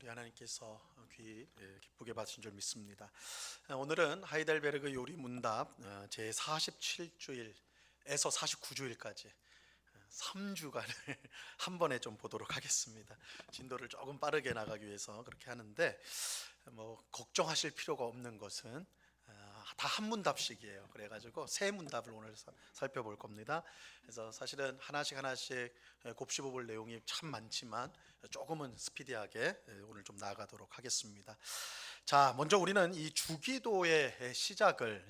우리 하나님께서 기쁘게 받으신 줄 믿습니다. 오늘은 하이델베르그 요리 문답 제 47주일에서 49주일까지 3주간을 한 번에 좀 보도록 하겠습니다. 진도를 조금 빠르게 나가기 위해서 그렇게 하는데 걱정하실 필요가 없는 것은 다 한 문답씩이에요. 그래가지고 세 문답을 오늘 살펴볼 겁니다. 그래서 사실은 하나씩 곱씹어볼 내용이 참 많지만 조금은 스피디하게 오늘 좀 나아가도록 하겠습니다. 자, 먼저 우리는 이 주기도의 시작을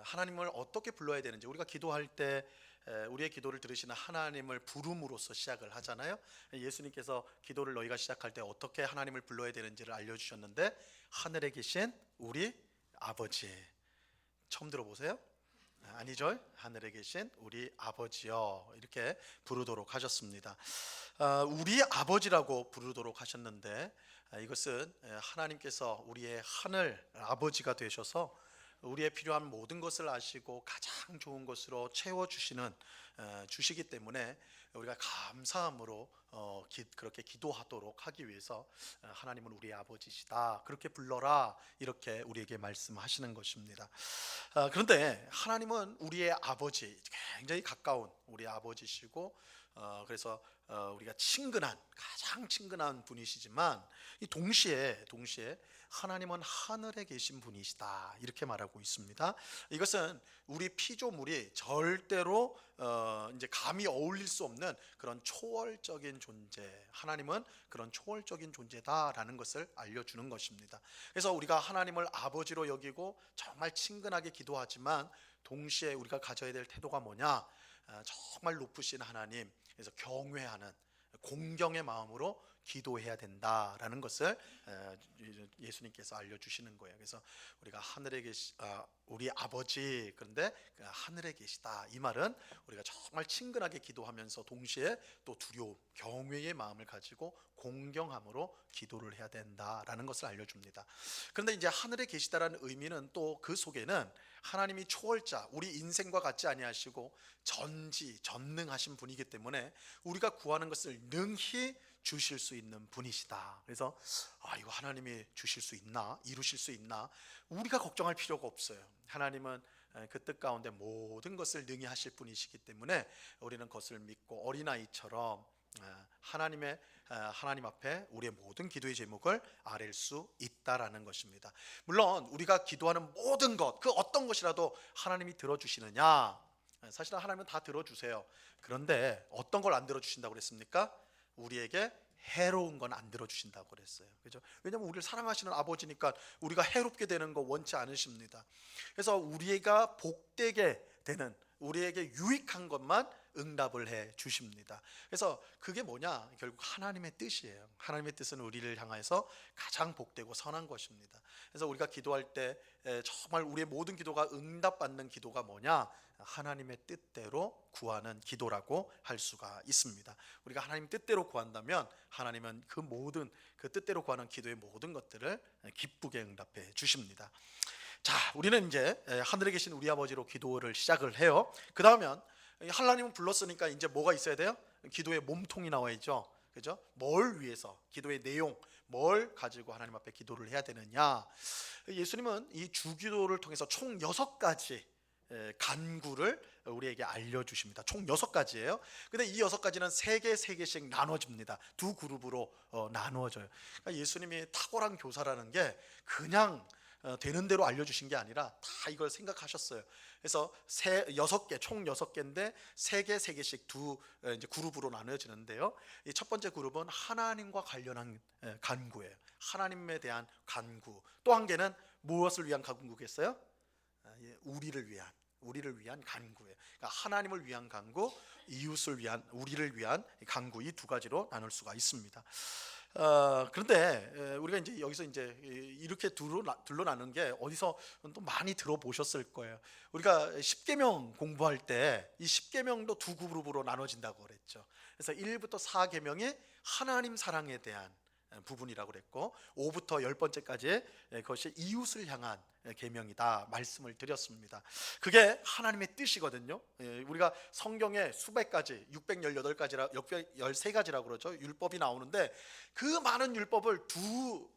하나님을 어떻게 불러야 되는지, 우리가 기도할 때 우리의 기도를 들으시는 하나님을 부름으로써 시작을 하잖아요. 예수님께서 기도를 너희가 시작할 때 어떻게 하나님을 불러야 되는지를 알려주셨는데, 하늘에 계신 우리 아버지, 처음 들어보세요? 아니죠? 하늘에 계신 우리 아버지여, 이렇게 부르도록 하셨습니다. 우리 아버지라고 부르도록 하셨는데, 이것은 하나님께서 우리의 하늘 아버지가 되셔서 우리의 필요한 모든 것을 아시고 가장 좋은 것으로 채워주시는 주시기 때문에 우리가 감사함으로 그렇게 기도하도록 하기 위해서 하나님은 우리의 아버지시다, 그렇게 불러라, 이렇게 우리에게 말씀하시는 것입니다. 그런데 하나님은 우리의 아버지, 굉장히 가까운 우리 아버지시고, 그래서 우리가 가장 친근한 분이시지만, 동시에 하나님은 하늘에 계신 분이시다, 이렇게 말하고 있습니다. 이것은 우리 피조물이 절대로 이제 감히 어울릴 수 없는 그런 초월적인 존재, 하나님은 그런 초월적인 존재다라는 것을 알려주는 것입니다. 그래서 우리가 하나님을 아버지로 여기고 정말 친근하게 기도하지만, 동시에 우리가 가져야 될 태도가 뭐냐? 정말 높으신 하나님, 그래서 경외하는 공경의 마음으로 기도해야 된다라는 것을 예수님께서 알려주시는 거예요. 그래서 우리가 우리 아버지, 그런데 하늘에 계시다, 이 말은 우리가 정말 친근하게 기도하면서 동시에 또 두려움, 경외의 마음을 가지고 공경함으로 기도를 해야 된다라는 것을 알려줍니다. 그런데 이제 하늘에 계시다라는 의미는 또 그 속에는 하나님이 초월자, 우리 인생과 같지 아니하시고 전능하신 분이기 때문에 우리가 구하는 것을 능히 주실 수 있는 분이시다. 그래서 이거 하나님이 주실 수 있나, 이루실 수 있나, 우리가 걱정할 필요가 없어요. 하나님은 그 뜻 가운데 모든 것을 능히 하실 분이시기 때문에 우리는 그것을 믿고 어린아이처럼 하나님 앞에 우리의 모든 기도의 제목을 아뢰 수 있다라는 것입니다. 물론 우리가 기도하는 모든 것, 그 어떤 것이라도 하나님이 들어주시느냐? 사실은 하나님은 다 들어주세요. 그런데 어떤 걸 안 들어주신다고 그랬습니까? 우리에게 해로운 건 안 들어주신다고 그랬어요. 그죠? 왜냐하면 우리를 사랑하시는 아버지니까 우리가 해롭게 되는 거 원치 않으십니다. 그래서 우리가 복되게 되는, 우리에게 유익한 것만 응답을 해 주십니다. 그래서 그게 뭐냐? 결국 하나님의 뜻이에요. 하나님의 뜻은 우리를 향해서 가장 복되고 선한 것입니다. 그래서 우리가 기도할 때 정말 우리의 모든 기도가 응답받는 기도가 뭐냐? 하나님의 뜻대로 구하는 기도라고 할 수가 있습니다. 우리가 하나님 뜻대로 구한다면 하나님은 그 뜻대로 구하는 기도의 모든 것들을 기쁘게 응답해 주십니다. 자, 우리는 이제 하늘에 계신 우리 아버지로 기도를 시작을 해요. 그 다음엔 하나님은 불렀으니까 이제 뭐가 있어야 돼요? 기도의 몸통이 나와야죠. 그죠? 뭘 위해서, 기도의 내용, 뭘 가지고 하나님 앞에 기도를 해야 되느냐? 예수님은 이 주기도를 통해서 총 6가지 간구를 우리에게 알려주십니다. 총 6가지예요. 근데 이 6가지는 3개씩 나눠집니다. 두 그룹으로 나누어져요. 그러니까 예수님이 탁월한 교사라는 게 그냥 되는 대로 알려주신 게 아니라 다 이걸 생각하셨어요. 그래서 6개, 총 6개인데 3개씩 두 이제 그룹으로 나눠지는데요. 이 첫 번째 그룹은 하나님과 관련한 간구예요. 하나님에 대한 간구. 또 한 개는 무엇을 위한 간구겠어요? 우리를 위한 간구예요. 그러니까 하나님을 위한 간구, 우리를 위한 간구, 이 두 가지로 나눌 수가 있습니다. 그런데 우리가 이제 여기서 이제 이렇게 둘로 나눈 게 어디서 또 많이 들어보셨을 거예요. 우리가 십계명 공부할 때 이 십계명도 두 그룹으로 나눠진다고 그랬죠. 그래서 1부터 4계명이 하나님 사랑에 대한 부분이라고 그랬고 5부터 10번째까지 그것이 이웃을 향한 계명이다 말씀을 드렸습니다. 그게 하나님의 뜻이거든요. 우리가 성경에 수백 가지 618가지라 613가지라고 그러죠. 율법이 나오는데 그 많은 율법을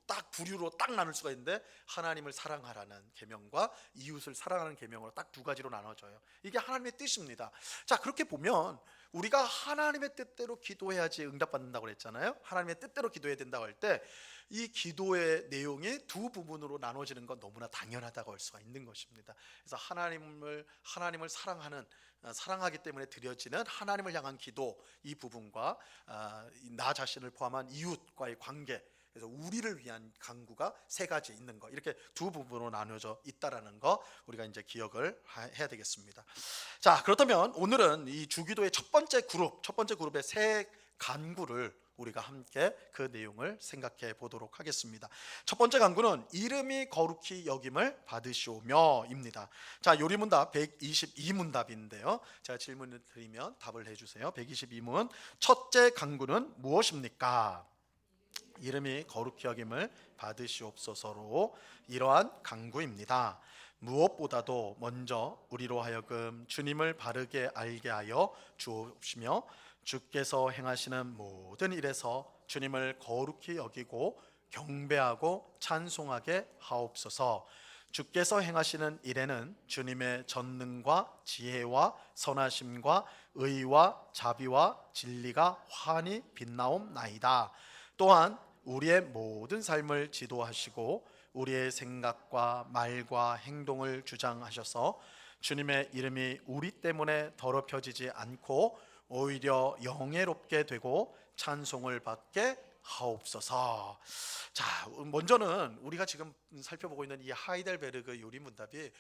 딱 부류로 딱 나눌 수가 있는데 하나님을 사랑하라는 계명과 이웃을 사랑하는 계명으로 딱 두 가지로 나눠져요. 이게 하나님의 뜻입니다. 자, 그렇게 보면 우리가 하나님의 뜻대로 기도해야지 응답받는다고 그랬잖아요. 하나님의 뜻대로 기도해야 된다고 할 때 이 기도의 내용이 두 부분으로 나눠지는 건 너무나 당연하다고 할 수가 있는 것입니다. 그래서 하나님을 사랑하기 때문에 드려지는 하나님을 향한 기도 이 부분과 나 자신을 포함한 이웃과의 관계, 그래서 우리를 위한 간구가 세 가지 있는 거, 이렇게 두 부분으로 나눠져 있다라는 거 우리가 이제 기억을 해야 되겠습니다. 자, 그렇다면 오늘은 이 주기도의 첫 번째 그룹의 세 간구를 우리가 함께 그 내용을 생각해 보도록 하겠습니다. 첫 번째 간구는 이름이 거룩히 여김을 받으시오며입니다. 자, 요리문답 122문답인데요. 제가 질문을 드리면 답을 해주세요. 122문 첫째 간구는 무엇입니까? 이름이 거룩히 여김을 받으시옵소서로 이러한 간구입니다. 무엇보다도 먼저 우리로 하여금 주님을 바르게 알게 하여 주옵시며 주께서 행하시는 모든 일에서 주님을 거룩히 여기고 경배하고 찬송하게 하옵소서. 주께서 행하시는 일에는 주님의 전능과 지혜와 선하심과 의와 자비와 진리가 환히 빛나옵나이다. 또한 우리의 모든 삶을 지도하시고 우리의 생각과 말과 행동을 주장하셔서 주님의 이름이 우리 때문에 더럽혀지지 않고 오히려 영예롭게 되고 찬송을 받게 하옵소서. 자, 먼저는 우리가 지금 살펴보고 있는 이 하이델베르그 요리문답이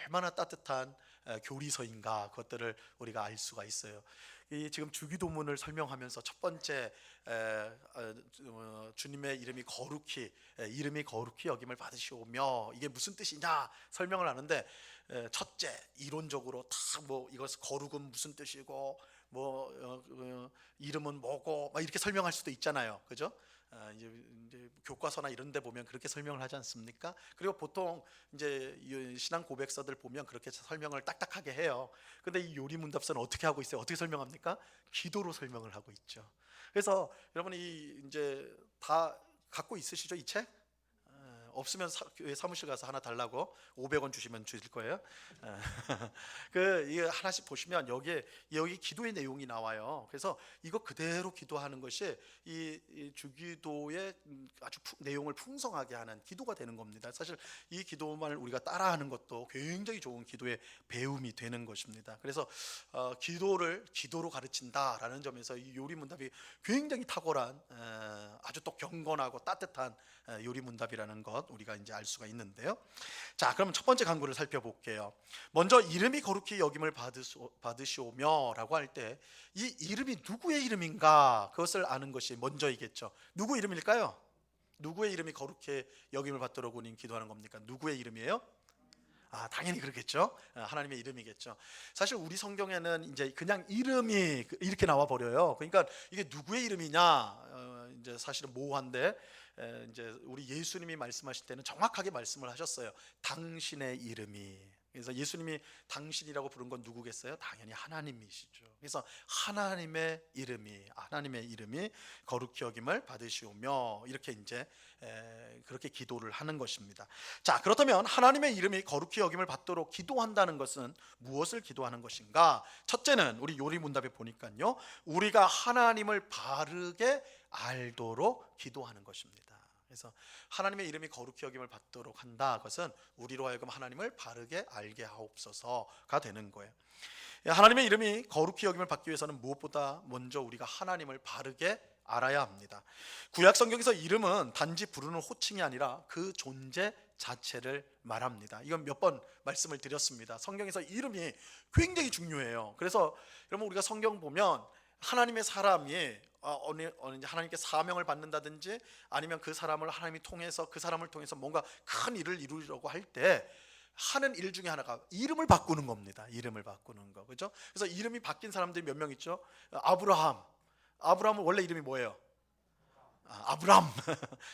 얼마나 따뜻한 교리서인가, 그것들을 우리가 알 수가 있어요. 이 지금 주기도문을 설명하면서 첫 번째 주님의 이름이 거룩히 여김을 받으시오며 이게 무슨 뜻이냐 설명을 하는데, 첫째 이론적으로 다 뭐 이것 거룩은 무슨 뜻이고 이름은 뭐고 막 이렇게 설명할 수도 있잖아요, 그죠? 이제 교과서나 이런 데 보면 그렇게 설명을 하지 않습니까? 그리고 보통 이제 신앙 고백서들 보면 그렇게 설명을 딱딱하게 해요. 근데 이 요리문답서는 어떻게 하고 있어요? 어떻게 설명합니까? 기도로 설명을 하고 있죠. 그래서 여러분이 이제 다 갖고 있으시죠, 이 책? 없으면 사무실 가서 하나 달라고 500원 주시면 주실 거예요. 이게 하나씩 보시면 여기 기도의 내용이 나와요. 그래서 이거 그대로 기도하는 것이 이 주기도의 아주 내용을 풍성하게 하는 기도가 되는 겁니다. 사실 이 기도만 우리가 따라하는 것도 굉장히 좋은 기도의 배움이 되는 것입니다. 그래서 기도로 가르친다라는 점에서 이 요리문답이 굉장히 탁월한 아주 또 경건하고 따뜻한 요리문답이라는 것 우리가 이제 알 수가 있는데요. 자, 그럼 첫 번째 간구를 살펴볼게요. 먼저 이름이 거룩히 여김을 받으시오며라고 할 때 이 이름이 누구의 이름인가 그것을 아는 것이 먼저이겠죠. 누구 이름일까요? 누구의 이름이 거룩히 여김을 받도록 우리는 기도하는 겁니까? 누구의 이름이에요? 당연히 그렇겠죠. 하나님의 이름이겠죠. 사실 우리 성경에는 이제 그냥 이름이 이렇게 나와 버려요. 그러니까 이게 누구의 이름이냐 이제 사실은 모호한데, 이제 우리 예수님이 말씀하실 때는 정확하게 말씀을 하셨어요. 당신의 이름이. 그래서 예수님이 당신이라고 부른 건 누구겠어요? 당연히 하나님이시죠. 그래서 하나님의 이름이 거룩히 여김을 받으시오며 이렇게 이제 그렇게 기도를 하는 것입니다. 자, 그렇다면 하나님의 이름이 거룩히 여김을 받도록 기도한다는 것은 무엇을 기도하는 것인가? 첫째는 우리 요리문답에 보니까요, 우리가 하나님을 바르게 알도록 기도하는 것입니다. 그래서 하나님의 이름이 거룩히 여김을 받도록 한다. 그것은 우리로 하여금 하나님을 바르게 알게 하옵소서가 되는 거예요. 하나님의 이름이 거룩히 여김을 받기 위해서는 무엇보다 먼저 우리가 하나님을 바르게 알아야 합니다. 구약 성경에서 이름은 단지 부르는 호칭이 아니라 그 존재 자체를 말합니다. 이건 몇 번 말씀을 드렸습니다. 성경에서 이름이 굉장히 중요해요. 그래서 여러분 우리가 성경 보면 하나님의 사람이 하나님께 사명을 받는다든지 아니면 그 사람을 하나님이 통해서 그 사람을 통해서 뭔가 큰 일을 이루려고 할 때 하는 일 중에 하나가 이름을 바꾸는 겁니다. 이름을 바꾸는 거, 그렇죠? 그래서 이름이 바뀐 사람들이 몇 명 있죠? 아브라함은 원래 이름이 뭐예요? 아브람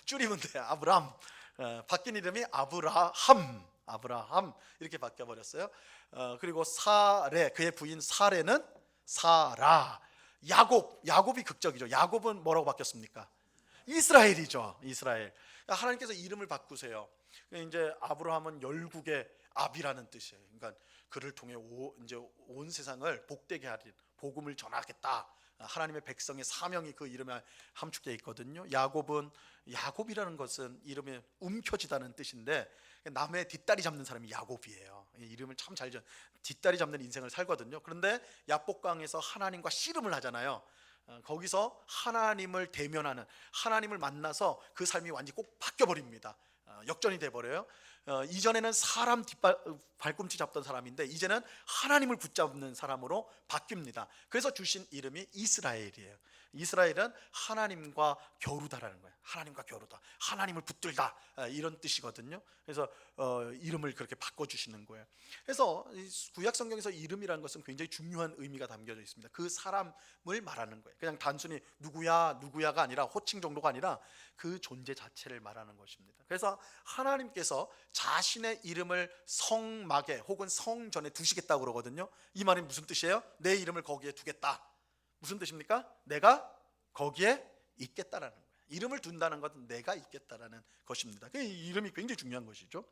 줄이면 돼. 아브람. 바뀐 이름이 아브라함 이렇게 바뀌어 버렸어요. 그리고 사레, 그의 부인 사레는 사라. 야곱이 극적이죠. 야곱은 뭐라고 바뀌었습니까? 이스라엘이죠. 이스라엘. 하나님께서 이름을 바꾸세요. 이제 아브라함은 열국의 압이라는 뜻이에요. 그러니까 그를 통해 이제 온 세상을 복되게 하리, 복음을 전하겠다. 하나님의 백성의 사명이 그 이름에 함축되어 있거든요. 야곱이라는 것은 이름에 움켜쥐다는 뜻인데 남의 뒷다리 잡는 사람이 야곱이에요. 이름을 참 잘 뒷다리 잡는 인생을 살거든요. 그런데 야복강에서 하나님과 씨름을 하잖아요. 거기서 하나님을 대면하는, 하나님을 만나서 그 삶이 완전히 꼭 바뀌어 버립니다. 역전이 돼 버려요. 이전에는 사람 발꿈치 잡던 사람인데 이제는 하나님을 붙잡는 사람으로 바뀝니다. 그래서 주신 이름이 이스라엘이에요. 이스라엘은 하나님과 겨루다라는 거예요. 하나님과 겨루다, 하나님을 붙들다, 이런 뜻이거든요. 그래서 이름을 그렇게 바꿔주시는 거예요. 그래서 구약 성경에서 이름이라는 것은 굉장히 중요한 의미가 담겨져 있습니다. 그 사람을 말하는 거예요. 그냥 단순히 누구야가 아니라 호칭 정도가 아니라 그 존재 자체를 말하는 것입니다. 그래서 하나님께서 자신의 이름을 성막에 혹은 성전에 두시겠다고 그러거든요. 이 말이 무슨 뜻이에요? 내 이름을 거기에 두겠다. 무슨 뜻입니까? 내가 거기에 있겠다라는 거예요. 이름을 둔다는 것은 내가 있겠다라는 것입니다. 이 이름이 굉장히 중요한 것이죠.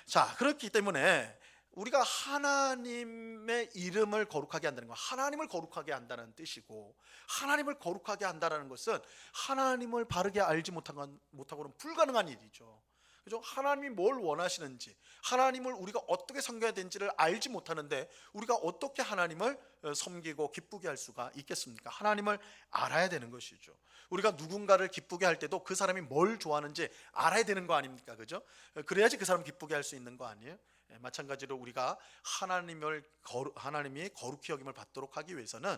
자, 그렇기 때문에 우리가 하나님의 이름을 거룩하게 한다는 건 하나님을 거룩하게 한다는 뜻이고, 하나님을 거룩하게 한다는 것은 하나님을 바르게 알지 못하고는 불가능한 일이죠. 그죠? 하나님이 뭘 원하시는지, 하나님을 우리가 어떻게 섬겨야 되는지를 알지 못하는데 우리가 어떻게 하나님을 섬기고 기쁘게 할 수가 있겠습니까? 하나님을 알아야 되는 것이죠. 우리가 누군가를 기쁘게 할 때도 그 사람이 뭘 좋아하는지 알아야 되는 거 아닙니까? 그죠? 그래야지 그 사람 기쁘게 할 수 있는 거 아니에요? 마찬가지로 우리가 하나님이 거룩히 여김을 받도록 하기 위해서는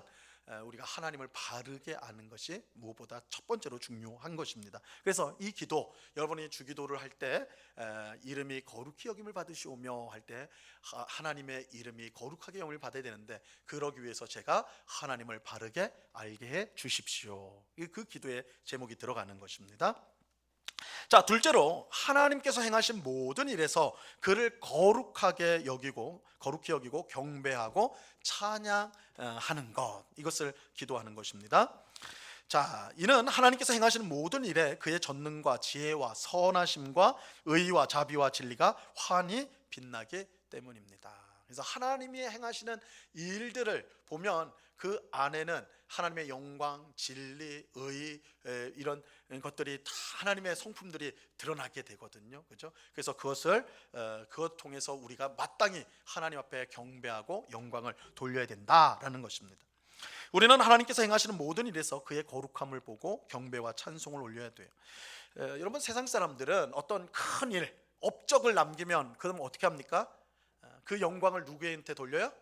우리가 하나님을 바르게 아는 것이 무엇보다 첫 번째로 중요한 것입니다. 그래서 이 기도, 여러분이 주기도를 할 때 이름이 거룩히 여김을 받으시오며 할 때 하나님의 이름이 거룩하게 여김을 받아야 되는데, 그러기 위해서 제가 하나님을 바르게 알게 해 주십시오. 그 기도의 제목이 들어가는 것입니다. 자, 둘째로 하나님께서 행하신 모든 일에서 그를 거룩히 여기고 경배하고 찬양하는 것, 이것을 기도하는 것입니다. 자, 이는 하나님께서 행하시는 모든 일에 그의 전능과 지혜와 선하심과 의와 자비와 진리가 환히 빛나기 때문입니다. 그래서 하나님이 행하시는 일들을 보면 그 안에는 하나님의 영광, 진리, 의, 이런 것들이 다 하나님의 성품들이 드러나게 되거든요. 그렇죠? 그래서 그것 통해서 우리가 마땅히 하나님 앞에 경배하고 영광을 돌려야 된다라는 것입니다. 우리는 하나님께서 행하시는 모든 일에서 그의 거룩함을 보고 경배와 찬송을 올려야 돼요. 여러분, 세상 사람들은 어떤 큰 일, 업적을 남기면 그럼 어떻게 합니까? 그 영광을 누구한테 돌려요?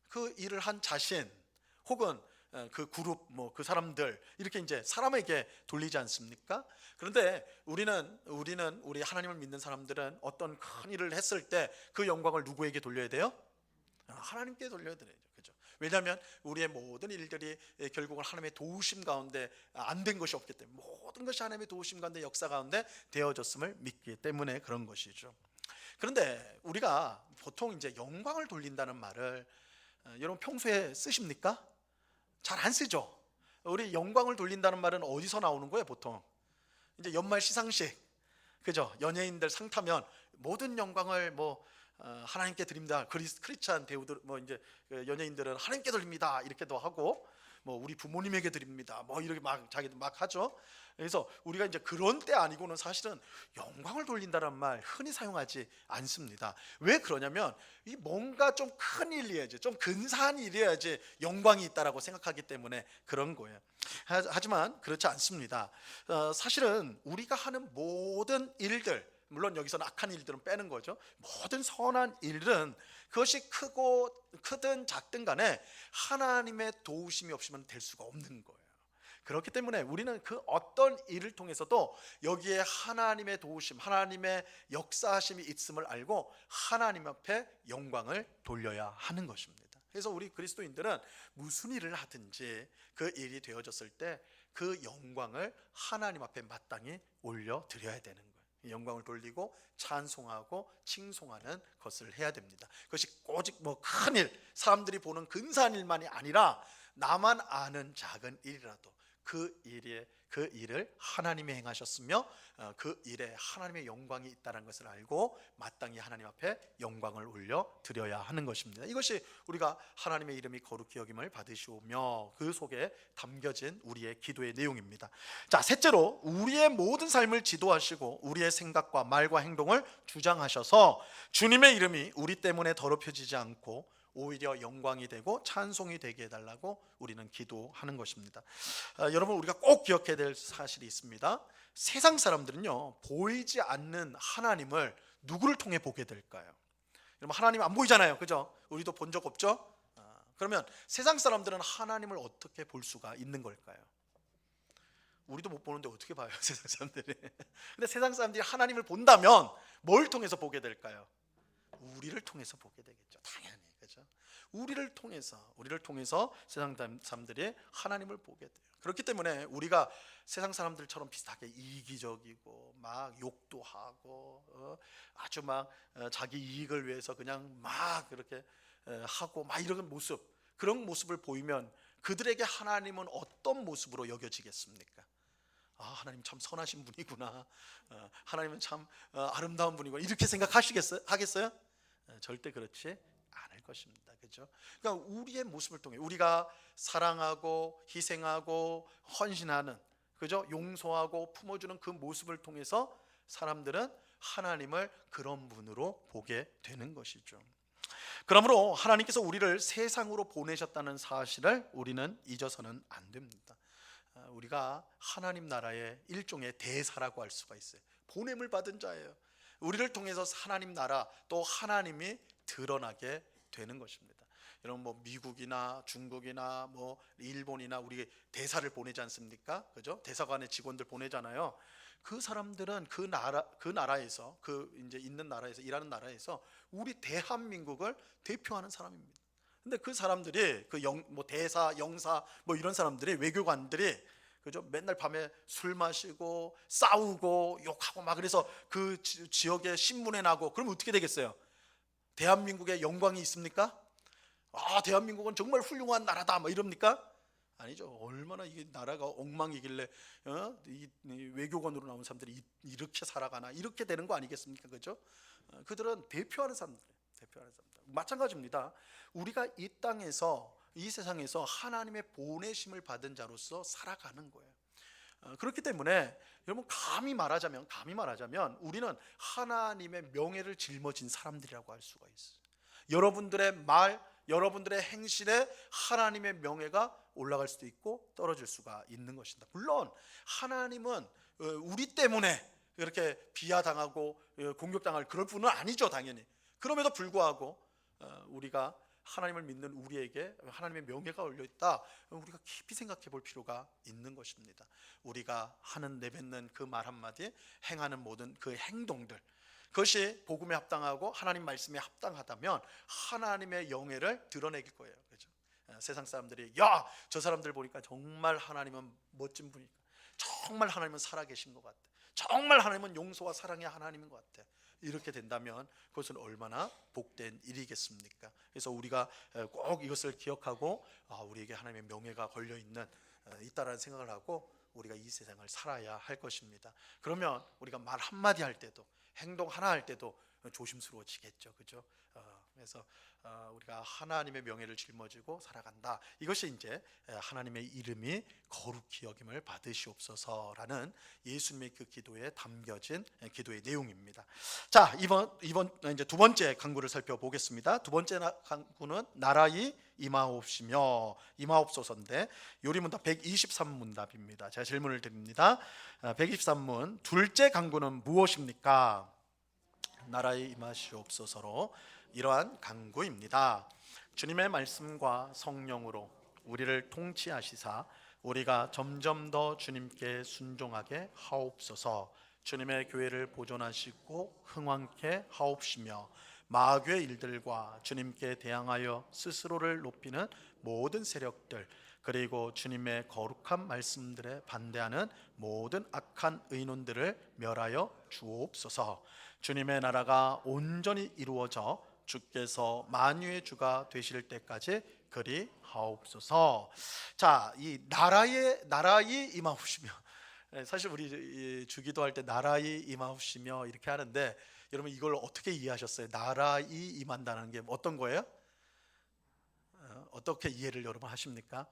그 일을 한 자신 혹은 그 그룹, 그 사람들, 이렇게 이제 사람에게 돌리지 않습니까? 그런데 우리 하나님을 믿는 사람들은 어떤 큰 일을 했을 때 그 영광을 누구에게 돌려야 돼요? 하나님께 돌려야 돼요. 그죠? 왜냐하면 우리의 모든 일들이 결국은 하나님의 도우심 가운데 안 된 것이 없기 때문에, 모든 것이 하나님의 도우심 가운데 역사 가운데 되어졌음을 믿기 때문에 그런 것이죠. 그런데 우리가 보통 이제 영광을 돌린다는 말을 여러분 평소에 쓰십니까? 잘 안 쓰죠. 우리 영광을 돌린다는 말은 어디서 나오는 거예요? 보통 이제 연말 시상식, 그죠? 연예인들 상 타면 모든 영광을 하나님께 드립니다. 크리스찬 배우들 이제 연예인들은 하나님께 드립니다 이렇게도 하고, 우리 부모님에게 드립니다 이렇게 막 자기도 막 하죠. 그래서 우리가 이제 그런 때 아니고는 사실은 영광을 돌린다는 말 흔히 사용하지 않습니다. 왜 그러냐면 이 뭔가 좀 큰 일이어야지, 좀 근사한 일이어야지 영광이 있다라고 생각하기 때문에 그런 거예요. 하지만 그렇지 않습니다. 사실은 우리가 하는 모든 일들, 물론 여기서는 악한 일들은 빼는 거죠. 모든 선한 일은 그것이 크든 작든 간에 하나님의 도우심이 없으면 될 수가 없는 거예요. 그렇기 때문에 우리는 그 어떤 일을 통해서도 여기에 하나님의 도우심, 하나님의 역사하심이 있음을 알고 하나님 앞에 영광을 돌려야 하는 것입니다. 그래서 우리 그리스도인들은 무슨 일을 하든지 그 일이 되어졌을 때 그 영광을 하나님 앞에 마땅히 올려드려야 되는 거예요. 영광을 돌리고 찬송하고 칭송하는 것을 해야 됩니다. 그것이 오직 뭐 큰일, 사람들이 보는 근사한 일만이 아니라 나만 아는 작은 일이라도 그 일을 하나님이 행하셨으며 그 일에 하나님의 영광이 있다는 것을 알고 마땅히 하나님 앞에 영광을 올려 드려야 하는 것입니다. 이것이 우리가 하나님의 이름이 거룩히 여김을 받으시오며 그 속에 담겨진 우리의 기도의 내용입니다. 자, 셋째로 우리의 모든 삶을 지도하시고 우리의 생각과 말과 행동을 주장하셔서 주님의 이름이 우리 때문에 더럽혀지지 않고 오히려 영광이 되고 찬송이 되게 해달라고 우리는 기도하는 것입니다. 여러분, 우리가 꼭 기억해야 될 사실이 있습니다. 세상 사람들은요, 보이지 않는 하나님을 누구를 통해 보게 될까요? 여러분, 하나님 안 보이잖아요, 그죠? 우리도 본 적 없죠? 그러면 세상 사람들은 하나님을 어떻게 볼 수가 있는 걸까요? 우리도 못 보는데 어떻게 봐요, 세상 사람들이? 근데 세상 사람들이 하나님을 본다면 뭘 통해서 보게 될까요? 우리를 통해서 보게 되겠죠, 당연히. 그렇죠? 우리를 통해서 세상 사람들이 하나님을 보게 돼요. 그렇기 때문에 우리가 세상 사람들처럼 비슷하게 이기적이고 막 욕도 하고 아주 막 자기 이익을 위해서 그냥 막 그렇게 하고 막 이런 모습, 그런 모습을 보이면 그들에게 하나님은 어떤 모습으로 여겨지겠습니까? 하나님 참 선하신 분이구나, 하나님은 참 아름다운 분이구나, 이렇게 하겠어요? 절대 그렇지 않을 것입니다. 그렇죠? 그러니까 우리의 모습을 통해 우리가 사랑하고 희생하고 헌신하는, 그죠? 용서하고 품어주는 그 모습을 통해서 사람들은 하나님을 그런 분으로 보게 되는 것이죠. 그러므로 하나님께서 우리를 세상으로 보내셨다는 사실을 우리는 잊어서는 안 됩니다. 우리가 하나님 나라의 일종의 대사라고 할 수가 있어요. 보냄을 받은 자예요. 우리를 통해서 하나님 나라, 또 하나님이 드러나게 되는 것입니다. 여러분, 뭐 미국이나 중국이나 뭐 일본이나 우리 대사를 보내지 않습니까? 그죠? 대사관의 직원들 보내잖아요. 그 사람들은 그 나라에서, 그 이제 있는 나라에서, 일하는 나라에서 우리 대한민국을 대표하는 사람입니다. 근데 그 사람들이 뭐 대사, 영사 뭐 이런 사람들이, 외교관들이, 그죠? 맨날 밤에 술 마시고 싸우고 욕하고 막, 그래서 그 지역에 신문에 나고, 그럼 어떻게 되겠어요? 대한민국에 영광이 있습니까? 대한민국은 정말 훌륭한 나라다 뭐 이럽니까? 아니죠. 얼마나 이게 나라가 엉망이길래 이 외교관으로 나온 사람들이 이렇게 살아가나, 이렇게 되는 거 아니겠습니까? 그죠? 그들은 대표하는 사람들. 마찬가지입니다. 우리가 이 땅에서, 이 세상에서 하나님의 보내심을 받은 자로서 살아가는 거예요. 그렇기 때문에 여러분, 감히 말하자면 우리는 하나님의 명예를 짊어진 사람들이라고 할 수가 있어요. 여러분들의 말, 여러분들의 행실에 하나님의 명예가 올라갈 수도 있고 떨어질 수가 있는 것입니다. 물론 하나님은 우리 때문에 이렇게 비하당하고 공격당할 그럴 분은 아니죠, 당연히. 그럼에도 불구하고 우리가 하나님을 믿는 우리에게 하나님의 명예가 올려있다, 우리가 깊이 생각해 볼 필요가 있는 것입니다. 우리가 내뱉는 그 말 한마디, 행하는 모든 그 행동들, 그것이 복음에 합당하고 하나님 말씀에 합당하다면 하나님의 영예를 드러내길 거예요. 그렇죠? 세상 사람들이, 야, 저 사람들 보니까 정말 하나님은 멋진 분이니까, 정말 하나님은 살아계신 것 같아, 정말 하나님은 용서와 사랑의 하나님인 것 같아, 이렇게 된다면 그것은 얼마나 복된 일이겠습니까? 그래서 우리가 꼭 이것을 기억하고 우리에게 하나님의 명예가 걸려있는 있다라는 생각을 하고 우리가 이 세상을 살아야 할 것입니다. 그러면 우리가 말 한마디 할 때도, 행동 하나 할 때도 조심스러워지겠죠. 그죠? 그래서 우리가 하나님의 명예를 짊어지고 살아간다. 이것이 이제 하나님의 이름이 거룩히 여김을 받으시옵소서라는 예수님의 그 기도에 담겨진 기도의 내용입니다. 자, 이번 이제 두 번째 강구를 살펴보겠습니다. 두 번째 강구는 나라의 임하옵소서인데, 요리문답 123문답입니다. 제가 질문을 드립니다. 123문, 둘째 강구는 무엇입니까? 나라의 임하시옵소서로 이러한 간구입니다. 주님의 말씀과 성령으로 우리를 통치하시사 우리가 점점 더 주님께 순종하게 하옵소서. 주님의 교회를 보존하시고 흥왕케 하옵시며 마귀의 일들과 주님께 대항하여 스스로를 높이는 모든 세력들, 그리고 주님의 거룩한 말씀들에 반대하는 모든 악한 의논들을 멸하여 주옵소서. 주님의 나라가 온전히 이루어져 주께서 만유의 주가 되실 때까지 그리 하옵소서. 자, 이 나라의 임하옵시며, 사실 우리 주기도할 때 나라의 임하옵시며 이렇게 하는데, 여러분 이걸 어떻게 이해하셨어요? 나라의 임한다는 게 어떤 거예요? 어떻게 이해를 여러분 하십니까?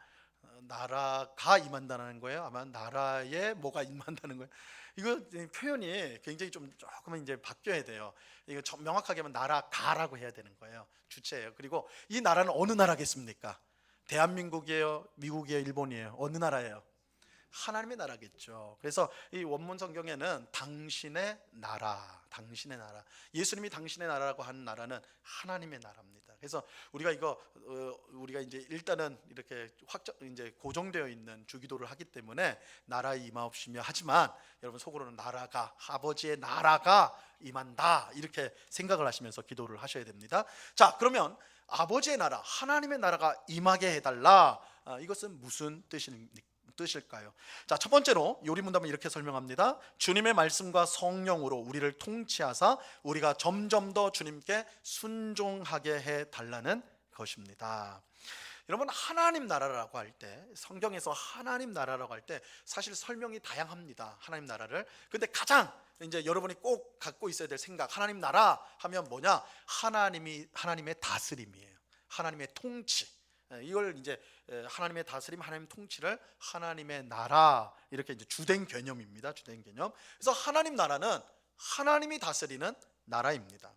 나라가 임한다는 거예요? 아마 나라에 뭐가 임한다는 거예요? 이거 표현이 굉장히 좀 조금은 이제 바뀌어야 돼요. 이거 명확하게 하면 나라가라고 해야 되는 거예요. 주체예요. 그리고 이 나라는 어느 나라겠습니까? 대한민국이에요? 미국이에요? 일본이에요? 어느 나라예요? 하나님의 나라겠죠. 그래서 이 원문 성경에는 당신의 나라, 당신의 나라, 예수님이 당신의 나라라고 하는 나라는 하나님의 나라입니다. 그래서 우리가 우리가 이제 일단은 이렇게 이제 고정되어 있는 주기도를 하기 때문에 나라의 임하옵시며 하지만, 여러분 속으로는 나라가, 아버지의 나라가 임한다 이렇게 생각을 하시면서 기도를 하셔야 됩니다. 자, 그러면 아버지의 나라, 하나님의 나라가 임하게 해달라, 이것은 무슨 뜻일까요? 자, 첫 번째로 요리문답은 이렇게 설명합니다. 주님의 말씀과 성령으로 우리를 통치하사 우리가 점점 더 주님께 순종하게 해 달라는 것입니다. 여러분, 하나님 나라라고 할 때, 성경에서 하나님 나라라고 할 때 사실 설명이 다양합니다. 하나님 나라를. 근데 가장 이제 여러분이 꼭 갖고 있어야 될 생각, 하나님 나라 하면 뭐냐? 하나님의 다스림이에요. 하나님의 통치. 이걸 이제 하나님의 다스림, 하나님의 통치를 하나님의 나라, 이렇게 이제 주된 개념입니다. 주된 개념. 그래서 하나님 나라는 하나님이 다스리는 나라입니다.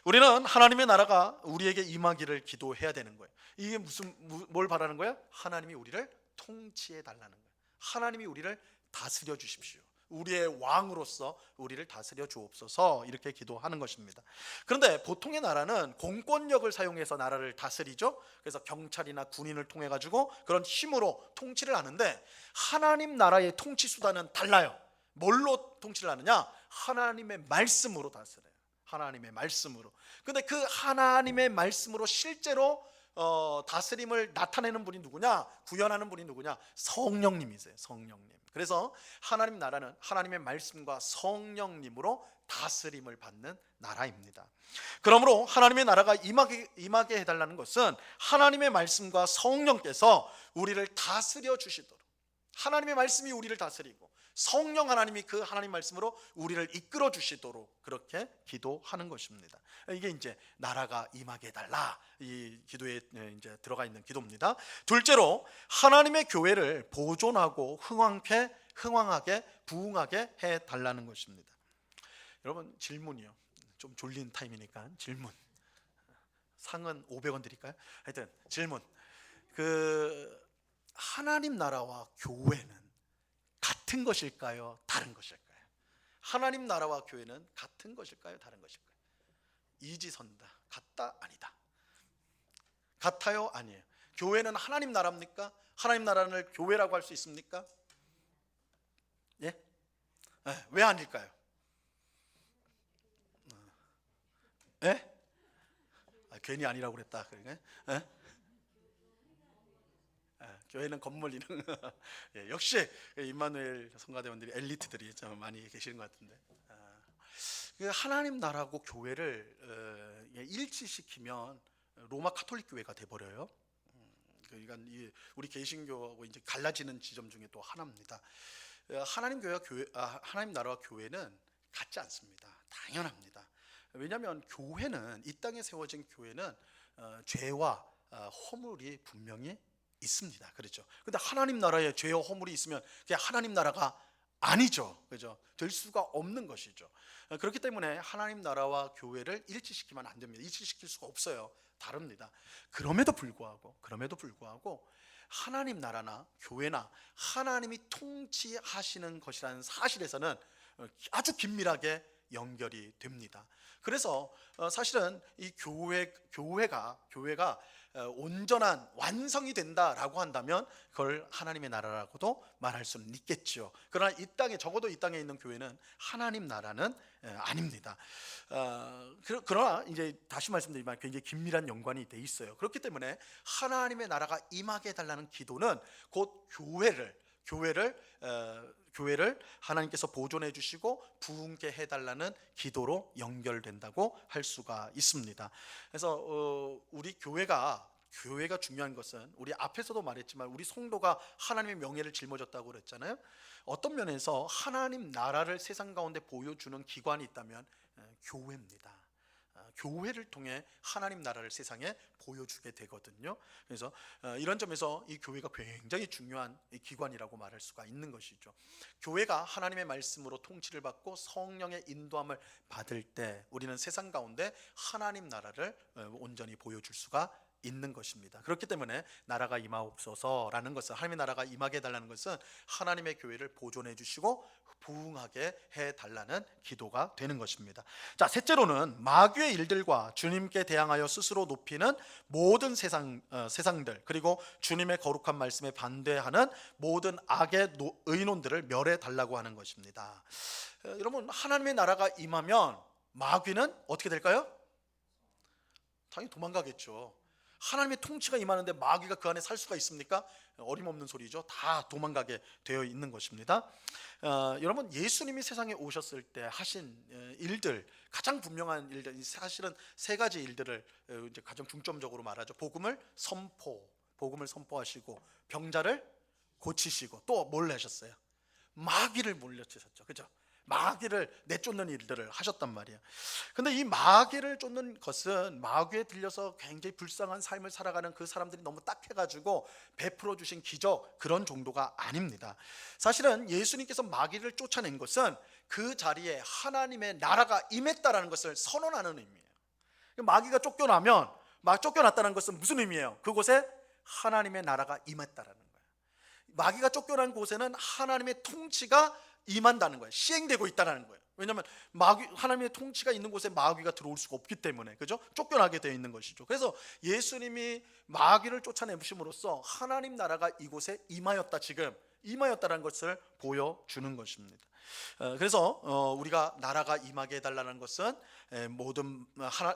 우리는 하나님의 나라가 우리에게 임하기를 기도해야 되는 거예요. 이게 뭘 바라는 거예요? 하나님이 우리를 통치해 달라는 거예요. 하나님이 우리를 다스려 주십시오. 우리의 왕으로서 우리를 다스려 주옵소서, 이렇게 기도하는 것입니다. 그런데 보통의 나라는 공권력을 사용해서 나라를 다스리죠. 그래서 경찰이나 군인을 통해 가지고 그런 힘으로 통치를 하는데, 하나님 나라의 통치 수단은 달라요. 뭘로 통치를 하느냐? 하나님의 말씀으로 다스려요. 하나님의 말씀으로. 근데 그 하나님의 말씀으로 실제로 다스림을 나타내는 분이 누구냐? 구현하는 분이 누구냐? 성령님이세요. 성령님. 그래서 하나님 나라는 하나님의 말씀과 성령님으로 다스림을 받는 나라입니다. 그러므로 하나님의 나라가 임하게 해달라는 것은 하나님의 말씀과 성령께서 우리를 다스려 주시도록, 하나님의 말씀이 우리를 다스리고 성령 하나님이 그 하나님 말씀으로 우리를 이끌어 주시도록 그렇게 기도하는 것입니다. 이게 이제 나라가 임하게 해달라, 이 기도에 이제 들어가 있는 기도입니다. 둘째로, 하나님의 교회를 보존하고 흥왕하게 부흥하게 해달라는 것입니다. 여러분, 질문이요. 좀 졸린 타임이니까 질문. 상은 500원 드릴까요? 하여튼 질문. 하나님 나라와 교회는 같은 것일까요? 다른 것일까요? 하나님 나라와 교회는 같은 것일까요? 다른 것일까요? 이지선다. 같다? 아니다. 같아요? 아니에요. 교회는 하나님 나라입니까? 하나님 나라를 교회라고 할 수 있습니까? 예? 왜 아닐까요? 예? 괜히 아니라고 그랬다. 예? 교회는 건물 이런 예, 역시 임마누엘 성가대원들이 엘리트들이 좀 많이 계시는 것 같은데, 하나님 나라하고 교회를 일치시키면 로마 카톨릭 교회가 돼버려요. 그러니까 우리 개신교하고 이제 갈라지는 지점 중에 또 하나입니다. 하나님 나라와 교회는 같지 않습니다. 당연합니다. 왜냐하면 교회는, 이 땅에 세워진 교회는 죄와 허물이 분명히 있습니다. 그렇죠? 근데 하나님 나라에 죄와 허물이 있으면 그게 하나님 나라가 아니죠. 그죠? 될 수가 없는 것이죠. 그렇기 때문에 하나님 나라와 교회를 일치시키면 안 됩니다. 일치시킬 수가 없어요. 다릅니다. 그럼에도 불구하고 하나님 나라나 교회나 하나님이 통치하시는 것이라는 사실에서는 아주 긴밀하게 연결이 됩니다. 그래서 사실은 이 교회가 온전한 완성이 된다라고 한다면 그걸 하나님의 나라라고도 말할 수는 있겠죠. 그러나 이 땅에, 적어도 이 땅에 있는 교회는 하나님 나라는 아닙니다. 그러나 이제 다시 말씀드리지만 굉장히 긴밀한 연관이 돼 있어요. 그렇기 때문에 하나님의 나라가 임하게 해달라는 기도는 곧 교회를 하나님께서 보존해 주시고 부흥케 해달라는 기도로 연결된다고 할 수가 있습니다. 그래서 우리 교회가 중요한 것은, 우리 앞에서도 말했지만 우리 성도가 하나님의 명예를 짊어졌다고 그랬잖아요. 어떤 면에서 하나님 나라를 세상 가운데 보여주는 기관이 있다면 교회입니다. 교회를 통해 하나님 나라를 세상에 보여주게 되거든요. 그래서 이런 점에서 이 교회가 굉장히 중요한 기관이라고 말할 수가 있는 것이죠. 교회가 하나님의 말씀으로 통치를 받고 성령의 인도함을 받을 때 우리는 세상 가운데 하나님 나라를 온전히 보여줄 수가 있는 것입니다. 그렇기 때문에 나라가 임하옵소서라는 것은, 하나님의 나라가 임하게 해달라는 것은 하나님의 교회를 보존해 주시고 부흥하게 해달라는 기도가 되는 것입니다. 자, 셋째로는 마귀의 일들과 주님께 대항하여 스스로 높이는 모든 세상들, 그리고 주님의 거룩한 말씀에 반대하는 모든 악의 의논들을 멸해 달라고 하는 것입니다. 여러분, 하나님의 나라가 임하면 마귀는 어떻게 될까요? 당연히 도망가겠죠. 하나님의 통치가 임하는데 마귀가 그 안에 살 수가 있습니까? 어림없는 소리죠. 다 도망가게 되어 있는 것입니다. 여러분, 예수님이 세상에 오셨을 때 하신 일들, 가장 분명한 일들, 사실은 세 가지 일들을 이제 가장 중점적으로 말하죠. 복음을 선포하시고, 병자를 고치시고, 또 뭘 하셨어요? 마귀를 물리치셨죠. 그죠? 마귀를 내쫓는 일들을 하셨단 말이에요. 근데 이 마귀를 쫓는 것은, 마귀에 들려서 굉장히 불쌍한 삶을 살아가는 그 사람들이 너무 딱해가지고 베풀어 주신 기적, 그런 정도가 아닙니다. 사실은 예수님께서 마귀를 쫓아낸 것은 그 자리에 하나님의 나라가 임했다라는 것을 선언하는 의미예요. 마귀가 쫓겨났다는 것은 무슨 의미예요? 그곳에 하나님의 나라가 임했다라는 거예요. 마귀가 쫓겨난 곳에는 하나님의 통치가 임한다는 거예요. 시행되고 있다는 거예요. 왜냐하면 하나님의 통치가 있는 곳에 마귀가 들어올 수가 없기 때문에, 그죠? 쫓겨나게 되어 있는 것이죠. 그래서 예수님이 마귀를 쫓아내심으로써 하나님 나라가 이곳에 임하였다는 것을 보여주는 것입니다. 그래서 우리가 나라가 임하게 해달라는 것은 모든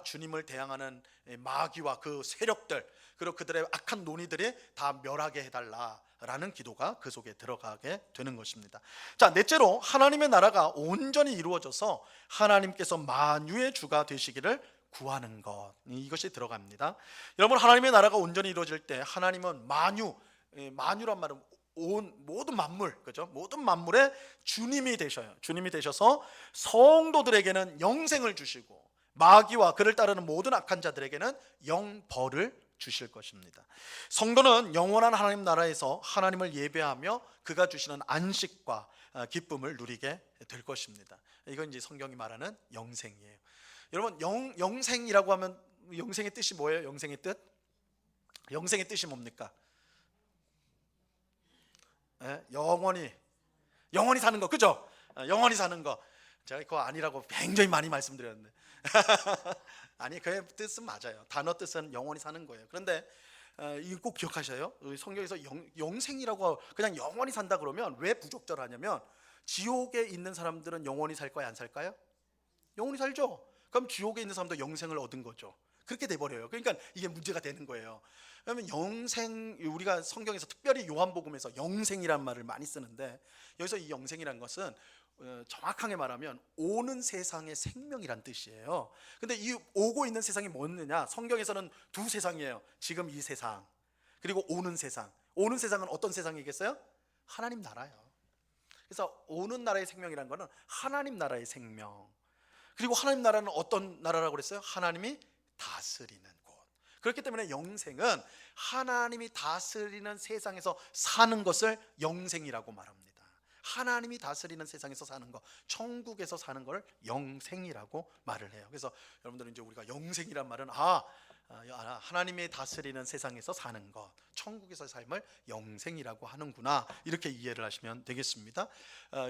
주님을 대항하는 마귀와 그 세력들, 그리고 그들의 악한 논의들이 다 멸하게 해달라라는 기도가 그 속에 들어가게 되는 것입니다. 자, 넷째로 하나님의 나라가 온전히 이루어져서 하나님께서 만유의 주가 되시기를 구하는 것, 이것이 들어갑니다. 여러분, 하나님의 나라가 온전히 이루어질 때 하나님은 만유란 말은 모든 만물, 그죠? 모든 만물의 주님이 되셔요. 주님이 되셔서 성도들에게는 영생을 주시고, 마귀와 그를 따르는 모든 악한 자들에게는 영벌을 주실 것입니다. 성도는 영원한 하나님 나라에서 하나님을 예배하며 그가 주시는 안식과 기쁨을 누리게 될 것입니다. 이건 이제 성경이 말하는 영생이에요. 여러분, 영생이라고 하면 영생의 뜻이 뭐예요? 영생의 뜻이 뭡니까? 영원히 사는 거, 그죠? 영원히 사는 거. 제가 그거 아니라고 굉장히 많이 말씀드렸는데 아니, 그 뜻은 맞아요. 단어 뜻은 영원히 사는 거예요. 그런데 이거 꼭 기억하셔요. 성경에서 영생이라고 그냥 영원히 산다 그러면 왜 부적절하냐면, 지옥에 있는 사람들은 영원히 살 거야, 안 살까요? 영원히 살죠. 그럼 지옥에 있는 사람도 영생을 얻은 거죠. 그렇게 돼버려요. 그러니까 이게 문제가 되는 거예요. 그러면 우리가 성경에서 특별히 요한복음에서 영생이란 말을 많이 쓰는데, 여기서 이 영생이란 것은 정확하게 말하면 오는 세상의 생명이란 뜻이에요. 근데 이 오고 있는 세상이 뭐느냐? 성경에서는 두 세상이에요. 지금 이 세상, 그리고 오는 세상. 오는 세상은 어떤 세상이겠어요? 하나님 나라요. 그래서 오는 나라의 생명이란 거는 하나님 나라의 생명. 그리고 하나님 나라는 어떤 나라라고 그랬어요? 하나님이 다스리는 곳. 그렇기 때문에 영생은 하나님이 다스리는 세상에서 사는 것을 영생이라고 말합니다. 하나님이 다스리는 세상에서 사는 것, 천국에서 사는 걸 영생이라고 말을 해요. 그래서 여러분들은 이제 우리가 영생이란 말은 하나님이 다스리는 세상에서 사는 것, 천국에서 삶을 영생이라고 하는구나, 이렇게 이해를 하시면 되겠습니다.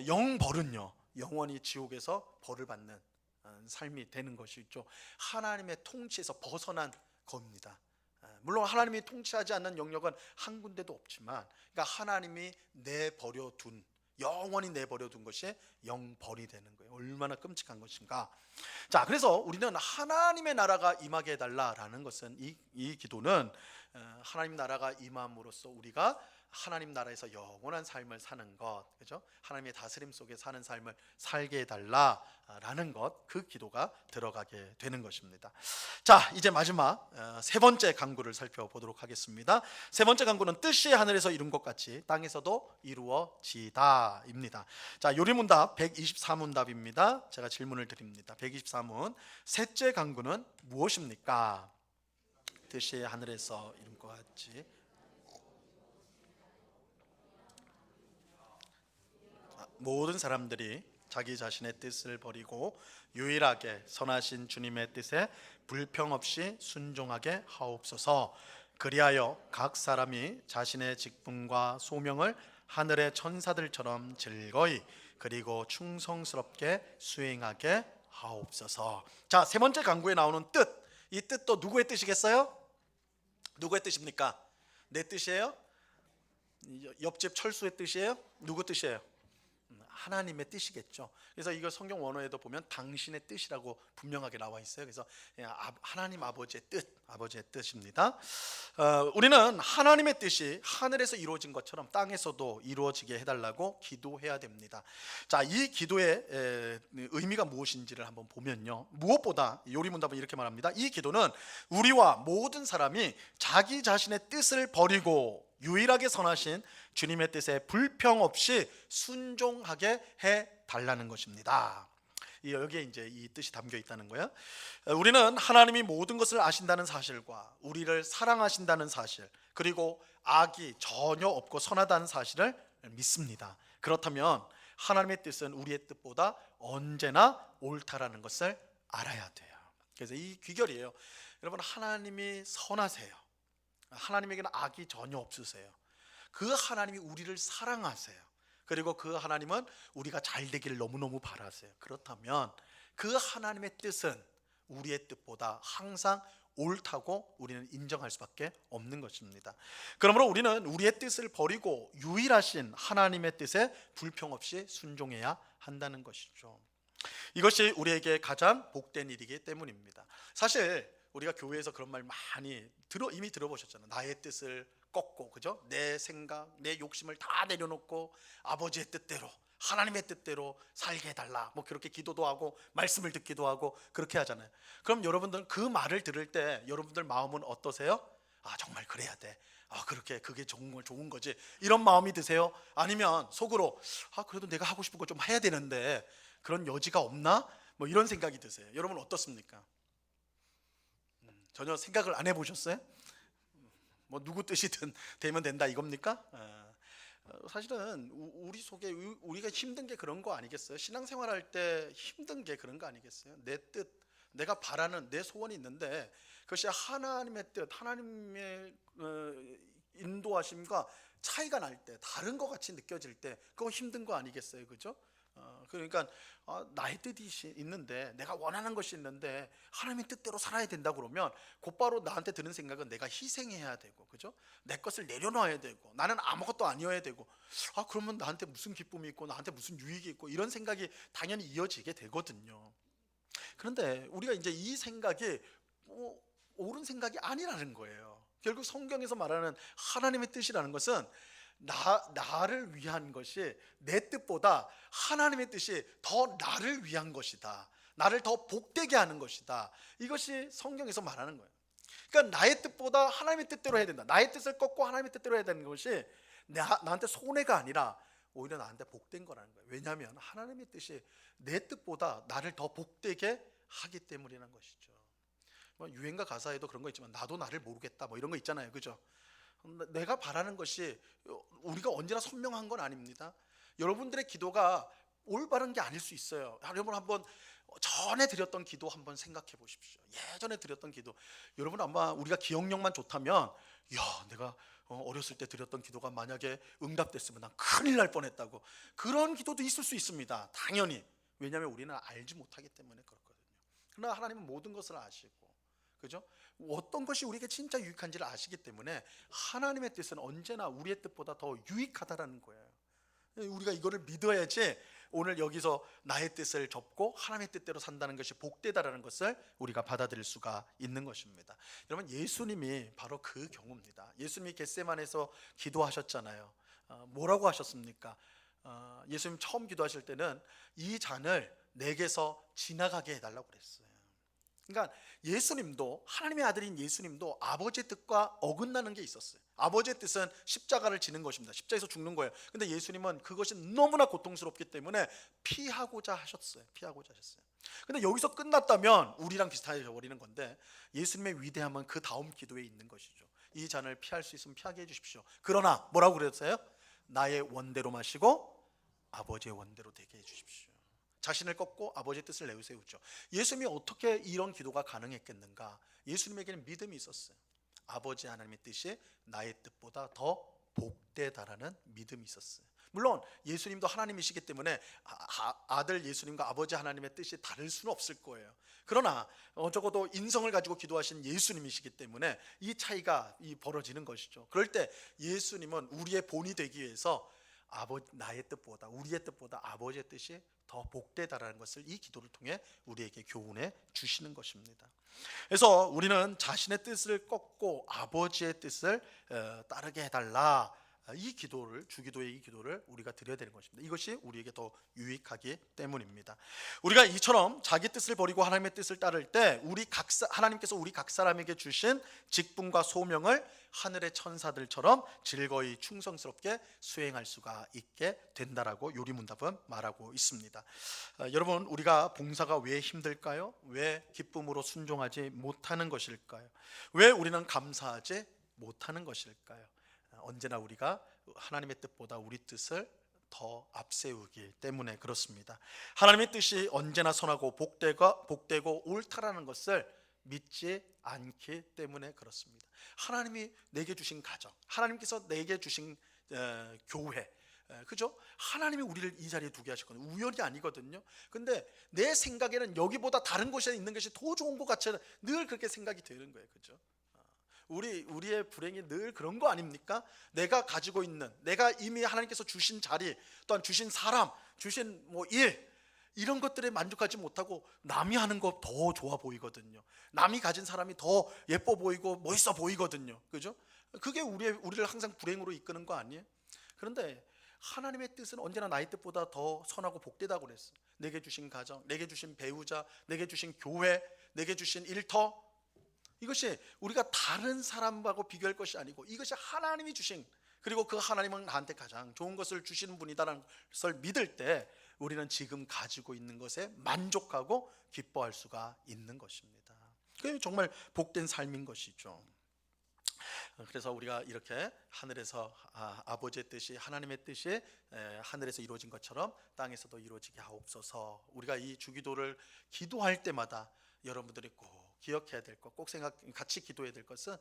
영벌은요, 영원히 지옥에서 벌을 받는 삶이 되는 것이죠. 하나님의 통치에서 벗어난 겁니다. 물론 하나님이 통치하지 않는 영역은 한 군데도 없지만, 그러니까 하나님이 내버려 둔, 영원히 내버려 둔 것이 영벌이 되는 거예요. 얼마나 끔찍한 것인가. 자, 그래서 우리는 하나님의 나라가 임하게 해달라라는 것은, 이 기도는 하나님 나라가 임함으로써 우리가 하나님 나라에서 영원한 삶을 사는 것, 그죠? 하나님의 다스림 속에 사는 삶을 살게 해달라라는 것, 그 기도가 들어가게 되는 것입니다. 자, 이제 마지막 세 번째 간구를 살펴보도록 하겠습니다. 세 번째 간구는 뜻이 하늘에서 이룬 것 같이 땅에서도 이루어지다입니다. 자, 요리문답 124문답입니다. 제가 질문을 드립니다. 124문, 셋째 간구는 무엇입니까? 뜻이 하늘에서 이룬 것 같이. 모든 사람들이 자기 자신의 뜻을 버리고 유일하게 선하신 주님의 뜻에 불평 없이 순종하게 하옵소서. 그리하여 각 사람이 자신의 직분과 소명을 하늘의 천사들처럼 즐거이 그리고 충성스럽게 수행하게 하옵소서. 자, 세 번째 간구에 나오는 뜻, 이 뜻도 누구의 뜻이겠어요? 누구의 뜻입니까? 내 뜻이에요? 옆집 철수의 뜻이에요? 누구 뜻이에요? 하나님의 뜻이겠죠. 그래서 이거 성경 원어에도 보면 당신의 뜻이라고 분명하게 나와 있어요. 그래서 하나님 아버지의 뜻입니다. 우리는 하나님의 뜻이 하늘에서 이루어진 것처럼 땅에서도 이루어지게 해달라고 기도해야 됩니다. 자, 이 기도의 의미가 무엇인지를 한번 보면요, 무엇보다 요리문답은 이렇게 말합니다. 이 기도는 우리와 모든 사람이 자기 자신의 뜻을 버리고 유일하게 선하신 주님의 뜻에 불평 없이 순종하게 해 달라는 것입니다. 여기에 이제 이 뜻이 담겨 있다는 거예요. 우리는 하나님이 모든 것을 아신다는 사실과 우리를 사랑하신다는 사실, 그리고 악이 전혀 없고 선하다는 사실을 믿습니다. 그렇다면 하나님의 뜻은 우리의 뜻보다 언제나 옳다라는 것을 알아야 돼요. 그래서 이 귀결이에요. 여러분, 하나님이 선하세요. 하나님에게는 악이 전혀 없으세요. 그 하나님이 우리를 사랑하세요. 그리고 그 하나님은 우리가 잘 되기를 너무너무 바라세요. 그렇다면 그 하나님의 뜻은 우리의 뜻보다 항상 옳다고 우리는 인정할 수밖에 없는 것입니다. 그러므로 우리는 우리의 뜻을 버리고 유일하신 하나님의 뜻에 불평 없이 순종해야 한다는 것이죠. 이것이 우리에게 가장 복된 일이기 때문입니다. 사실 우리가 교회에서 그런 말 많이 이미 들어보셨잖아요. 나의 뜻을 꺾고, 그죠? 내 생각, 내 욕심을 다 내려놓고 아버지의 뜻대로, 하나님의 뜻대로 살게 해달라, 뭐 그렇게 기도도 하고 말씀을 듣기도 하고 그렇게 하잖아요. 그럼 여러분들 그 말을 들을 때 여러분들 마음은 어떠세요? 아, 정말 그래야 돼. 아, 그렇게 그게 좋은 거지, 이런 마음이 드세요? 아니면 속으로 그래도 내가 하고 싶은 거 좀 해야 되는데 그런 여지가 없나? 뭐 이런 생각이 드세요. 여러분 어떻습니까? 전혀 생각을 안 해보셨어요? 뭐 누구 뜻이든 되면 된다 이겁니까? 사실은 우리 속에 우리가 힘든 게 그런 거 아니겠어요? 신앙생활할 때 힘든 게 그런 거 아니겠어요? 내 뜻, 내가 바라는 내 소원이 있는데 그것이 하나님의 뜻, 하나님의 인도하심과 차이가 날 때, 다른 것 같이 느껴질 때 그거 힘든 거 아니겠어요? 그죠? 그러니까 나의 뜻이 있는데, 내가 원하는 것이 있는데 하나님의 뜻대로 살아야 된다 그러면 곧바로 나한테 드는 생각은 내가 희생해야 되고, 그죠? 내 것을 내려놔야 되고, 나는 아무것도 아니어야 되고, 그러면 나한테 무슨 기쁨이 있고 나한테 무슨 유익이 있고, 이런 생각이 당연히 이어지게 되거든요. 그런데 우리가 이제 이 생각이 옳은 생각이 아니라는 거예요. 결국 성경에서 말하는 하나님의 뜻이라는 것은 나를 위한 것이, 내 뜻보다 하나님의 뜻이 더 나를 위한 것이다, 나를 더 복되게 하는 것이다, 이것이 성경에서 말하는 거예요. 그러니까 나의 뜻보다 하나님의 뜻대로 해야 된다, 나의 뜻을 꺾고 하나님의 뜻대로 해야 되는 것이 나한테 손해가 아니라 오히려 나한테 복된 거라는 거예요. 왜냐하면 하나님의 뜻이 내 뜻보다 나를 더 복되게 하기 때문이라는 것이죠. 뭐 유행가 가사에도 그런 거 있지만, 나도 나를 모르겠다, 뭐 이런 거 있잖아요, 그죠? 내가 바라는 것이 우리가 언제나 선명한 건 아닙니다. 여러분들의 기도가 올바른 게 아닐 수 있어요. 여러분 한번 전에 드렸던 기도 한번 생각해 보십시오. 예전에 드렸던 기도, 여러분 아마 우리가 기억력만 좋다면, 내가 어렸을 때 드렸던 기도가 만약에 응답됐으면 난 큰일 날 뻔했다고, 그런 기도도 있을 수 있습니다. 당연히. 왜냐하면 우리는 알지 못하기 때문에 그렇거든요. 그러나 하나님은 모든 것을 아시고, 그죠? 어떤 것이 우리에게 진짜 유익한지를 아시기 때문에 하나님의 뜻은 언제나 우리의 뜻보다 더 유익하다라는 거예요. 우리가 이거를 믿어야지 오늘 여기서 나의 뜻을 접고 하나님의 뜻대로 산다는 것이 복되다라는 것을 우리가 받아들일 수가 있는 것입니다. 여러분, 예수님이 바로 그 경우입니다. 예수님이 겟세마네에서 기도하셨잖아요. 뭐라고 하셨습니까? 예수님 처음 기도하실 때는 이 잔을 내게서 지나가게 해달라고 그랬어요. 그러니까 예수님도, 하나님의 아들인 예수님도 아버지의 뜻과 어긋나는 게 있었어요. 아버지의 뜻은 십자가를 지는 것입니다. 십자가에서 죽는 거예요. 근데 예수님은 그것이 너무나 고통스럽기 때문에 피하고자 하셨어요. 근데 여기서 끝났다면 우리랑 비슷하게 버리는 건데, 예수님의 위대함은 그 다음 기도에 있는 것이죠. 이 잔을 피할 수 있으면 피하게 해주십시오. 그러나 뭐라고 그랬어요? 나의 원대로 마시고 아버지의 원대로 되게 해주십시오. 자신을 꺾고 아버지의 뜻을 내세우죠. 예수님이 어떻게 이런 기도가 가능했겠는가? 예수님에게는 믿음이 있었어요. 아버지 하나님의 뜻이 나의 뜻보다 더 복되다라는 믿음이 있었어요. 물론 예수님도 하나님이시기 때문에 아들 예수님과 아버지 하나님의 뜻이 다를 수는 없을 거예요. 그러나 적어도 인성을 가지고 기도하신 예수님이시기 때문에 이 차이가 벌어지는 것이죠. 그럴 때 예수님은 우리의 본이 되기 위해서 나의 뜻보다, 우리의 뜻보다 아버지의 뜻이 더 복되다라는 것을 이 기도를 통해 우리에게 교훈해 주시는 것입니다. 그래서 우리는 자신의 뜻을 꺾고 아버지의 뜻을 따르게 해달라, 이 기도를, 주기도의 이 기도를 우리가 드려야 되는 것입니다. 이것이 우리에게 더 유익하기 때문입니다. 우리가 이처럼 자기 뜻을 버리고 하나님의 뜻을 따를 때 하나님께서 우리 각 사람에게 주신 직분과 소명을 하늘의 천사들처럼 즐거이 충성스럽게 수행할 수가 있게 된다라고 요리문답은 말하고 있습니다. 여러분, 우리가 봉사가 왜 힘들까요? 왜 기쁨으로 순종하지 못하는 것일까요? 왜 우리는 감사하지 못하는 것일까요? 언제나 우리가 하나님의 뜻보다 우리 뜻을 더 앞세우기 때문에 그렇습니다. 하나님의 뜻이 언제나 선하고 복되고 옳다라는 것을 믿지 않기 때문에 그렇습니다. 하나님이 내게 주신 가정, 하나님께서 내게 주신 교회, 그죠? 하나님이 우리를 이 자리에 두게 하셨거든요. 우연이 아니거든요. 근데 내 생각에는 여기보다 다른 곳에 있는 것이 더 좋은 것 같이 늘 그렇게 생각이 되는 거예요. 그죠? 우리의 불행이 늘 그런 거 아닙니까? 내가 가지고 있는, 내가 이미 하나님께서 주신 자리, 또한 주신 사람, 주신 일, 이런 것들에 만족하지 못하고 남이 하는 거 더 좋아 보이거든요. 남이 가진 사람이 더 예뻐 보이고 멋있어 보이거든요. 그죠? 그게 우리를 항상 불행으로 이끄는 거 아니에요? 그런데 하나님의 뜻은 언제나 나의 뜻보다 더 선하고 복되다고 그랬어요. 내게 주신 가정, 내게 주신 배우자, 내게 주신 교회, 내게 주신 일터, 이것이 우리가 다른 사람하고 비교할 것이 아니고 이것이 하나님이 주신, 그리고 그 하나님은 나한테 가장 좋은 것을 주시는 분이다라는 것을 믿을 때 우리는 지금 가지고 있는 것에 만족하고 기뻐할 수가 있는 것입니다. 그게 정말 복된 삶인 것이죠. 그래서 우리가 이렇게 하늘에서 아버지의 뜻이, 하나님의 뜻이 하늘에서 이루어진 것처럼 땅에서도 이루어지게 하옵소서. 우리가 이 주기도를 기도할 때마다 여러분들이 꼭 기억해야 될 것, 꼭 같이 기도해야 될 것은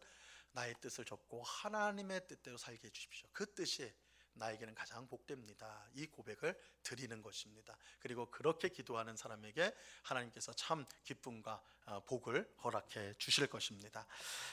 나의 뜻을 접고 하나님의 뜻대로 살게 해주십시오. 그 뜻이 나에게는 가장 복됩니다. 이 고백을 드리는 것입니다. 그리고 그렇게 기도하는 사람에게 하나님께서 참 기쁨과 복을 허락해 주실 것입니다.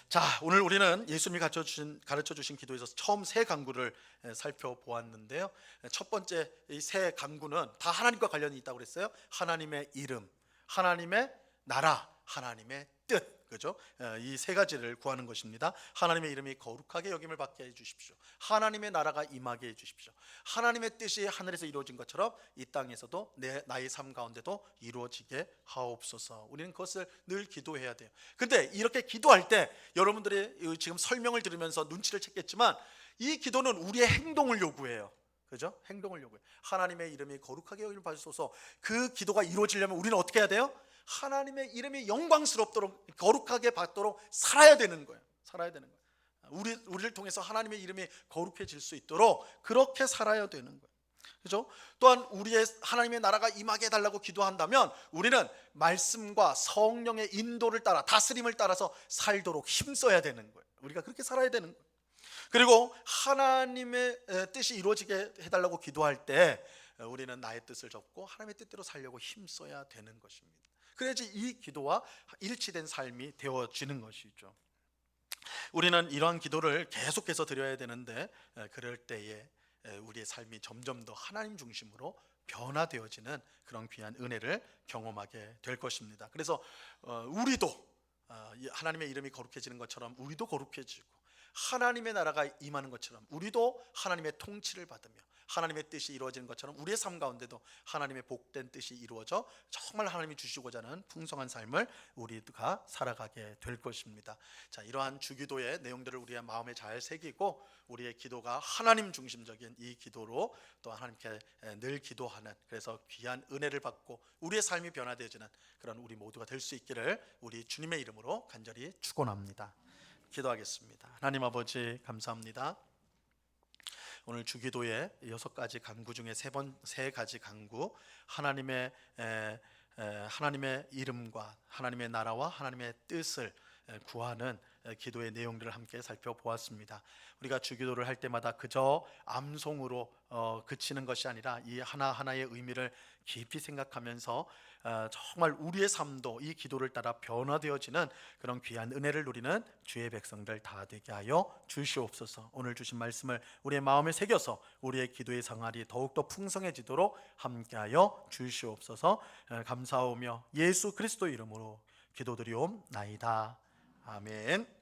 자, 오늘 우리는 예수님이 가르쳐 주신 기도에서 처음 세 강구를 살펴보았는데요. 첫 번째 이 세 강구는 다 하나님과 관련이 있다고 그랬어요. 하나님의 이름, 하나님의 나라, 하나님의 뜻, 그죠? 이 세 가지를 구하는 것입니다. 하나님의 이름이 거룩하게 여김을 받게 해주십시오. 하나님의 나라가 임하게 해주십시오. 하나님의 뜻이 하늘에서 이루어진 것처럼 이 땅에서도 나의 삶 가운데도 이루어지게 하옵소서. 우리는 그것을 늘 기도해야 돼요. 근데 이렇게 기도할 때 여러분들이 지금 설명을 들으면서 눈치를 챘겠지만 이 기도는 우리의 행동을 요구해요. 그죠? 행동을 요구해요. 하나님의 이름이 거룩하게 여김을 받으소서. 그 기도가 이루어지려면 우리는 어떻게 해야 돼요? 하나님의 이름이 영광스럽도록 거룩하게 받도록 살아야 되는 거예요. 우리를 통해서 하나님의 이름이 거룩해질 수 있도록 그렇게 살아야 되는 거예요. 그죠? 또한 우리의 하나님의 나라가 임하게 해달라고 기도한다면 우리는 말씀과 성령의 인도를 따라, 다스림을 따라서 살도록 힘써야 되는 거예요. 우리가 그렇게 살아야 되는 거예요. 그리고 하나님의 뜻이 이루어지게 해달라고 기도할 때 우리는 나의 뜻을 접고 하나님의 뜻대로 살려고 힘써야 되는 것입니다. 그래야지 이 기도와 일치된 삶이 되어지는 것이죠. 우리는 이러한 기도를 계속해서 드려야 되는데 그럴 때에 우리의 삶이 점점 더 하나님 중심으로 변화되어지는 그런 귀한 은혜를 경험하게 될 것입니다. 그래서 우리도 하나님의 이름이 거룩해지는 것처럼 우리도 거룩해지고, 하나님의 나라가 임하는 것처럼 우리도 하나님의 통치를 받으며 하나님의 뜻이 이루어지는 것처럼 우리의 삶 가운데도 하나님의 복된 뜻이 이루어져 정말 하나님이 주시고자 하는 풍성한 삶을 우리가 살아가게 될 것입니다. 자, 이러한 주기도의 내용들을 우리의 마음에 잘 새기고 우리의 기도가 하나님 중심적인 이 기도로 또 하나님께 늘 기도하는, 그래서 귀한 은혜를 받고 우리의 삶이 변화되어지는 그런 우리 모두가 될 수 있기를 우리 주님의 이름으로 간절히 축원합니다. 기도하겠습니다. 하나님 아버지, 감사합니다. 오늘 주기도의 6가지 간구 중에 세 가지 간구, 하나님의 이름과 하나님의 나라와 하나님의 뜻을 구하는 기도의 내용들을 함께 살펴보았습니다. 우리가 주기도를 할 때마다 그저 암송으로 그치는 것이 아니라 이 하나하나의 의미를 깊이 생각하면서 정말 우리의 삶도 이 기도를 따라 변화되어지는 그런 귀한 은혜를 누리는 주의 백성들 다 되게 하여 주시옵소서. 오늘 주신 말씀을 우리의 마음에 새겨서 우리의 기도의 생활이 더욱더 풍성해지도록 함께하여 주시옵소서. 감사하며 예수 그리스도 이름으로 기도드리옵나이다. 아멘.